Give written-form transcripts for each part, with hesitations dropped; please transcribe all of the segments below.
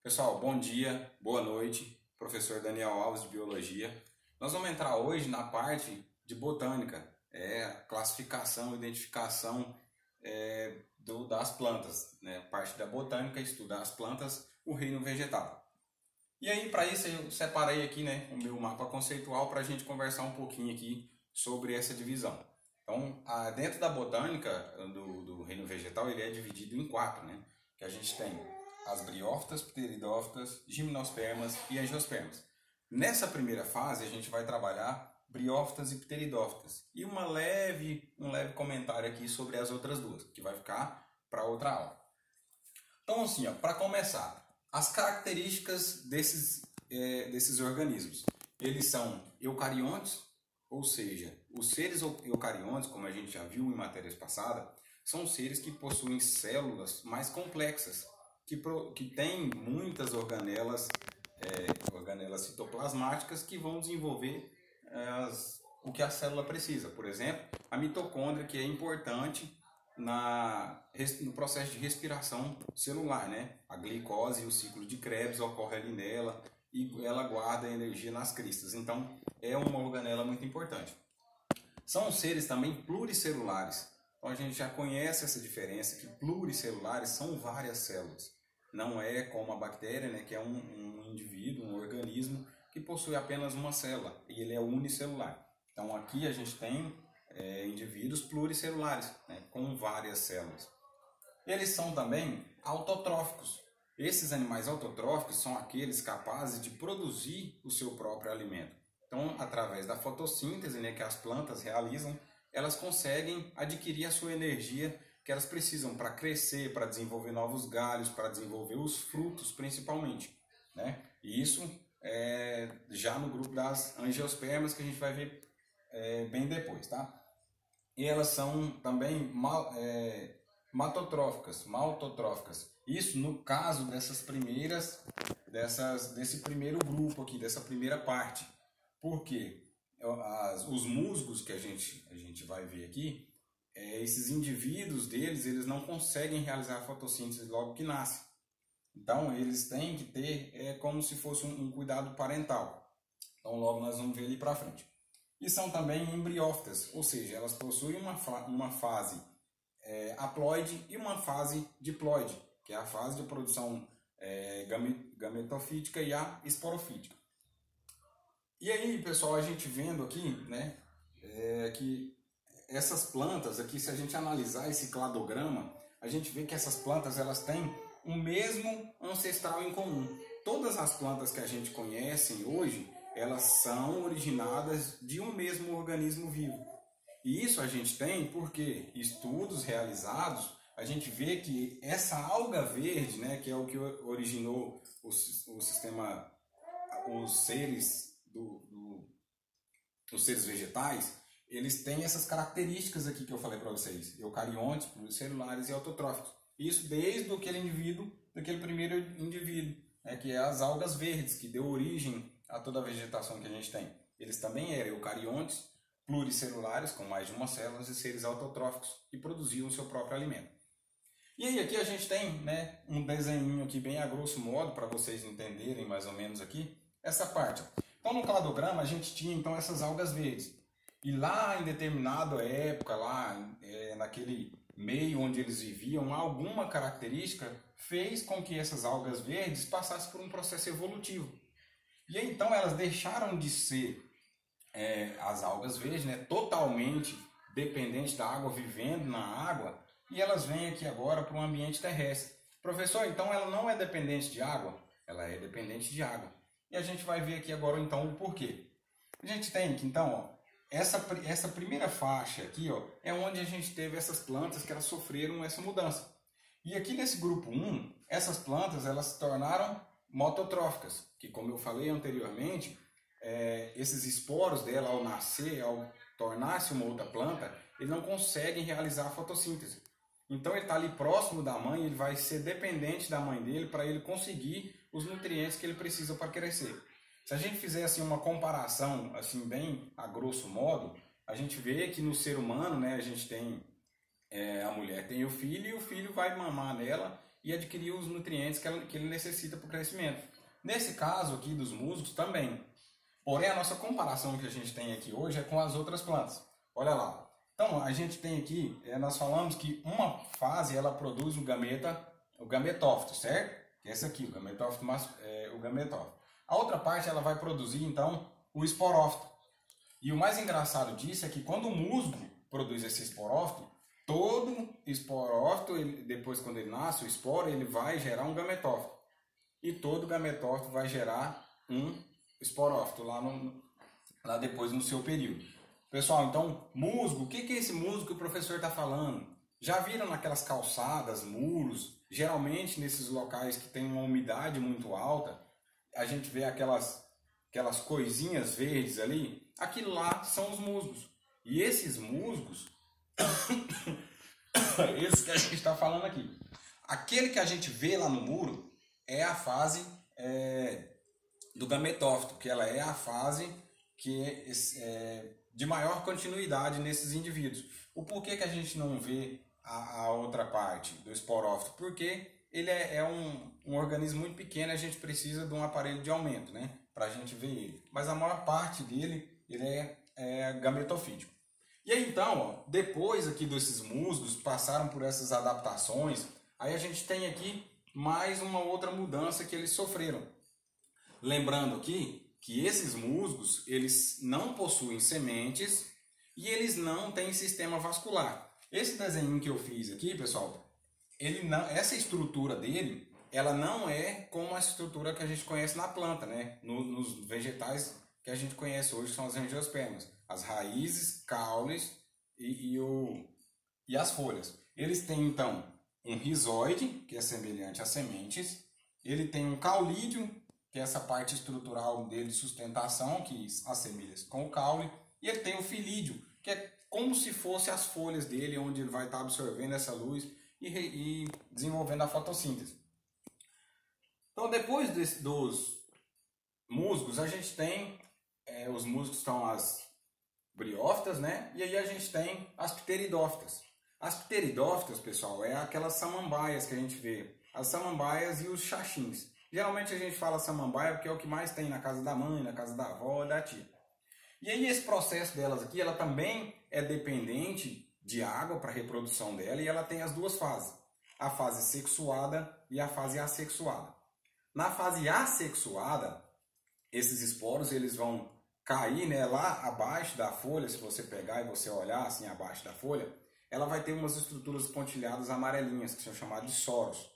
Pessoal, bom dia, boa noite. Professor Daniel Alves de Biologia. Nós vamos entrar hoje na parte de botânica, classificação, identificação das plantas, né? Parte da botânica, estudar as plantas, o reino vegetal. E aí, para isso, eu separei aqui, né, o meu mapa conceitual para a gente conversar um pouquinho aqui sobre essa divisão. Então, dentro da botânica do reino vegetal, ele é dividido em quatro, né? Que a gente tem as briófitas, pteridófitas, gimnospermas e angiospermas. Nessa primeira fase, a gente vai trabalhar briófitas e pteridófitas. E um leve comentário aqui sobre as outras duas, que vai ficar para outra aula. Então, assim, para começar, as características desses organismos. Eles são eucariontes, ou seja, os seres eucariontes, como a gente já viu em matérias passadas, são seres que possuem células mais complexas, que têm muitas organelas citoplasmáticas que vão desenvolver o que a célula precisa. Por exemplo, a mitocôndria, que é importante no processo de respiração celular, né? A glicose e o ciclo de Krebs ocorre ali nela e ela guarda a energia nas cristas. Então, é uma organela muito importante. São seres também pluricelulares. Então, a gente já conhece essa diferença, que pluricelulares são várias células. Não é como a bactéria, né, que é um indivíduo, um organismo que possui apenas uma célula e ele é unicelular. Então, aqui a gente tem indivíduos pluricelulares, né, com várias células. Eles são também autotróficos. Esses animais autotróficos são aqueles capazes de produzir o seu próprio alimento. Então, através da fotossíntese, né, que as plantas realizam, elas conseguem adquirir a sua energia que elas precisam para crescer, para desenvolver novos galhos, para desenvolver os frutos principalmente, né? E isso já no grupo das angiospermas, que a gente vai ver bem depois, tá? E elas são também maltotróficas. Isso no caso desse primeiro grupo aqui, dessa primeira parte. Por quê? Os musgos que a gente vai ver aqui, esses indivíduos deles, eles não conseguem realizar a fotossíntese logo que nascem. Então, eles têm que ter como se fosse um cuidado parental. Então, logo nós vamos ver ali para frente. E são também embriófitas, ou seja, elas possuem uma fase haploide e uma fase diploide, que é a fase de produção gametofítica e a esporofítica. E aí, pessoal, a gente vendo aqui, né, que essas plantas aqui, se a gente analisar esse cladograma, a gente vê que essas plantas elas têm o mesmo ancestral em comum. Todas as plantas que a gente conhece hoje, elas são originadas de um mesmo organismo vivo. E isso a gente tem porque estudos realizados, a gente vê que essa alga verde, né, que é o que originou o sistema, os seres vegetais, eles têm essas características aqui que eu falei para vocês, eucariontes, pluricelulares e autotróficos. Isso desde daquele primeiro indivíduo, né, que é as algas verdes, que deu origem a toda a vegetação que a gente tem. Eles também eram eucariontes, pluricelulares, com mais de uma célula, e seres autotróficos, que produziam o seu próprio alimento. E aí aqui a gente tem, né, um desenho aqui bem a grosso modo, para vocês entenderem mais ou menos aqui, essa parte. Então no cladograma a gente tinha então essas algas verdes. E lá em determinada época, naquele meio onde eles viviam, alguma característica fez com que essas algas verdes passassem por um processo evolutivo. E aí, então elas deixaram de ser as algas verdes, né, totalmente dependentes da água, vivendo na água, e elas vêm aqui agora para um ambiente terrestre. Professor, então ela não é dependente de água? Ela é dependente de água. E a gente vai ver aqui agora então o porquê. A gente tem que então, essa primeira faixa aqui, é onde a gente teve essas plantas que elas sofreram essa mudança. E aqui nesse grupo 1, essas plantas elas se tornaram mototróficas, que como eu falei anteriormente, esses esporos dela ao nascer, ao tornar-se uma outra planta, eles não conseguem realizar a fotossíntese. Então ele está ali próximo da mãe, ele vai ser dependente da mãe dele para ele conseguir os nutrientes que ele precisa para crescer. Se a gente fizer assim, uma comparação assim, bem a grosso modo, a gente vê que no ser humano, né, a gente tem a mulher tem o filho e o filho vai mamar nela e adquirir os nutrientes que ele necessita para o crescimento. Nesse caso aqui dos musgos também. Porém, a nossa comparação que a gente tem aqui hoje é com as outras plantas. Olha lá. Então, a gente tem aqui, nós falamos que uma fase ela produz o gametófito, certo? Que é esse aqui, o gametófito. A outra parte ela vai produzir, então, o esporófito. E o mais engraçado disso é que quando o musgo produz esse esporófito, todo esporófito, depois quando ele nasce, o esporo, ele vai gerar um gametófito. E todo gametófito vai gerar um esporófito lá depois no seu período. Pessoal, então, musgo, o que é esse musgo que o professor está falando? Já viram naquelas calçadas, muros, geralmente nesses locais que tem uma umidade muito alta, a gente vê aquelas coisinhas verdes ali, aquilo lá são os musgos. E esses musgos, esse que a gente está falando aqui, aquele que a gente vê lá no muro é a fase do gametófito, que ela é a fase que é de maior continuidade nesses indivíduos. O porquê que a gente não vê a outra parte do esporófito? Porque ele é um organismo muito pequeno, a gente precisa de um aparelho de aumento, né, para a gente ver ele. Mas a maior parte dele ele é gametofítico. E aí então, ó, depois aqui desses musgos passaram por essas adaptações, aí a gente tem aqui mais uma outra mudança que eles sofreram. Lembrando aqui que esses musgos, eles não possuem sementes e eles não têm sistema vascular. Esse desenho que eu fiz aqui, pessoal, essa estrutura dele, ela não é como a estrutura que a gente conhece na planta, né? Nos vegetais que a gente conhece hoje, que são as angiospermas. As raízes, caules e as folhas. Eles têm, então, um rizoide, que é semelhante às sementes. Ele tem um caulídeo, que é essa parte estrutural dele de sustentação, que assemelha-se com o caule. E ele tem o filídeo, que é como se fosse as folhas dele, onde ele vai estar absorvendo essa luz e desenvolvendo a fotossíntese. Então, depois dos musgos, a gente tem, os musgos são as briófitas, né? E aí a gente tem as pteridófitas. As pteridófitas, pessoal, é aquelas samambaias que a gente vê. As samambaias e os xaxins. Geralmente a gente fala samambaia porque é o que mais tem na casa da mãe, na casa da avó, da tia. E aí esse processo delas aqui, ela também é dependente de água para a reprodução dela e ela tem as duas fases. A fase sexuada e a fase assexuada. Na fase assexuada, esses esporos eles vão cair, né, lá abaixo da folha. Se você pegar e você olhar assim abaixo da folha, ela vai ter umas estruturas pontilhadas amarelinhas, que são chamadas de soros.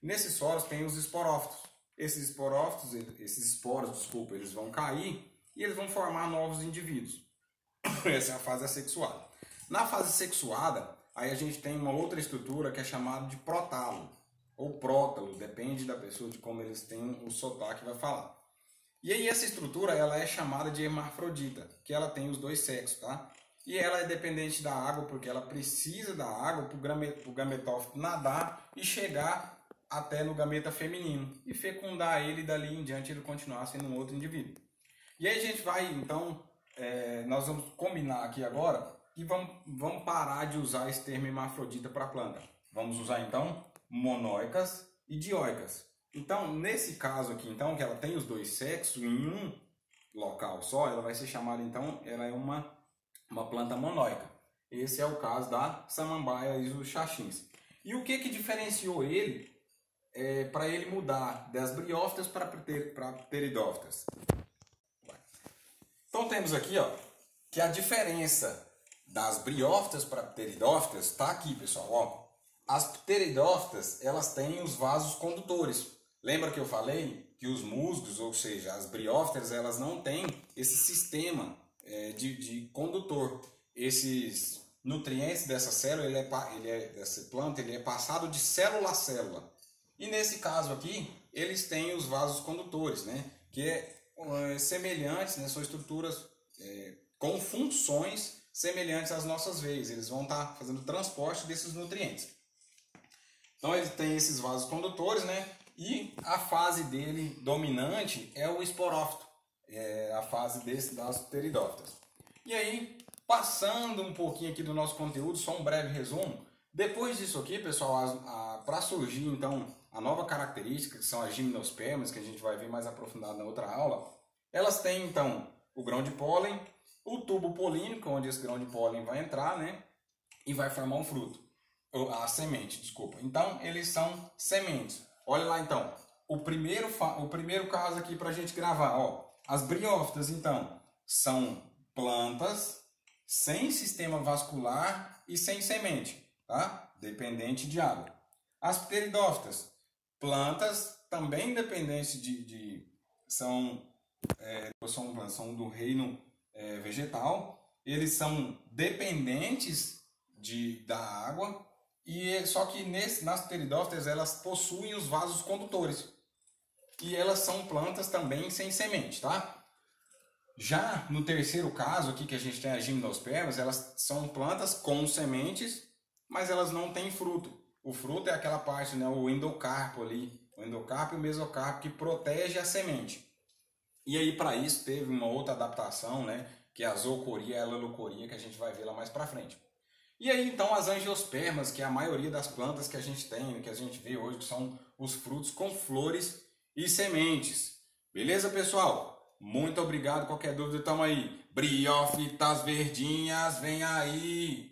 Nesses soros tem os esporófitos. Esses esporos, eles vão cair e eles vão formar novos indivíduos. Essa é a fase assexuada. Na fase sexuada, aí a gente tem uma outra estrutura que é chamada de prótalo, ou prótalo, depende da pessoa, de como eles têm o sotaque vai falar. E aí essa estrutura ela é chamada de hermafrodita, que ela tem os dois sexos, tá? E ela é dependente da água, porque ela precisa da água para o gametófito nadar e chegar até no gameta feminino e fecundar ele, e dali em diante ele continuar sendo um outro indivíduo. E aí a gente vai, então, nós vamos combinar aqui agora e vamos parar de usar esse termo hermafrodita para a planta. Vamos usar, então, monóicas e dioicas. Então, nesse caso aqui, então, que ela tem os dois sexos em um local só, ela vai ser chamada, então, ela é uma planta monóica. Esse é o caso da samambaia e dos xaxins. E o que diferenciou ele para ele mudar das briófitas para pteridófitas? Então temos aqui, ó, que a diferença das briófitas para pteridófitas está aqui, pessoal. Ó. As pteridófitas, elas têm os vasos condutores. Lembra que eu falei que os musgos, ou seja, as briófitas, elas não têm esse sistema de condutor. Esses nutrientes dessa célula, dessa planta, ele é passado de célula a célula. E nesse caso aqui, eles têm os vasos condutores, né? Que semelhantes, né? São estruturas com funções semelhantes às nossas veias. Eles vão estar fazendo transporte desses nutrientes. Então ele tem esses vasos condutores, né? E a fase dele dominante é o esporófito, a fase das pteridófitas. E aí, passando um pouquinho aqui do nosso conteúdo, só um breve resumo. Depois disso aqui, pessoal, para surgir então a nova característica, que são as gimnospermas, que a gente vai ver mais aprofundado na outra aula, elas têm então o grão de pólen, o tubo polínico, onde esse grão de pólen vai entrar, né? E vai formar um fruto. A semente, desculpa. Então, eles são sementes. Olha lá então. O primeiro caso aqui para a gente gravar, ó. As briófitas, então, são plantas sem sistema vascular e sem semente, tá? Dependente de água. As pteridófitas, plantas também dependentes são do reino vegetal. Eles são dependentes da água, só que nas pteridófitas elas possuem os vasos condutores. E elas são plantas também sem semente, tá? Já no terceiro caso aqui que a gente tem as gimnospermas, elas são plantas com sementes, mas elas não têm fruto. O fruto é aquela parte, né, o endocarpo ali, o endocarpo e o mesocarpo que protege a semente. E aí para isso teve uma outra adaptação, né, que é a zoocoria e a alelocoria, que a gente vai ver lá mais para frente. E aí então as angiospermas, que é a maioria das plantas que a gente tem, que a gente vê hoje, que são os frutos com flores e sementes. Beleza, pessoal? Muito obrigado. Qualquer dúvida, tamo aí. Briófitas verdinhas, vem aí!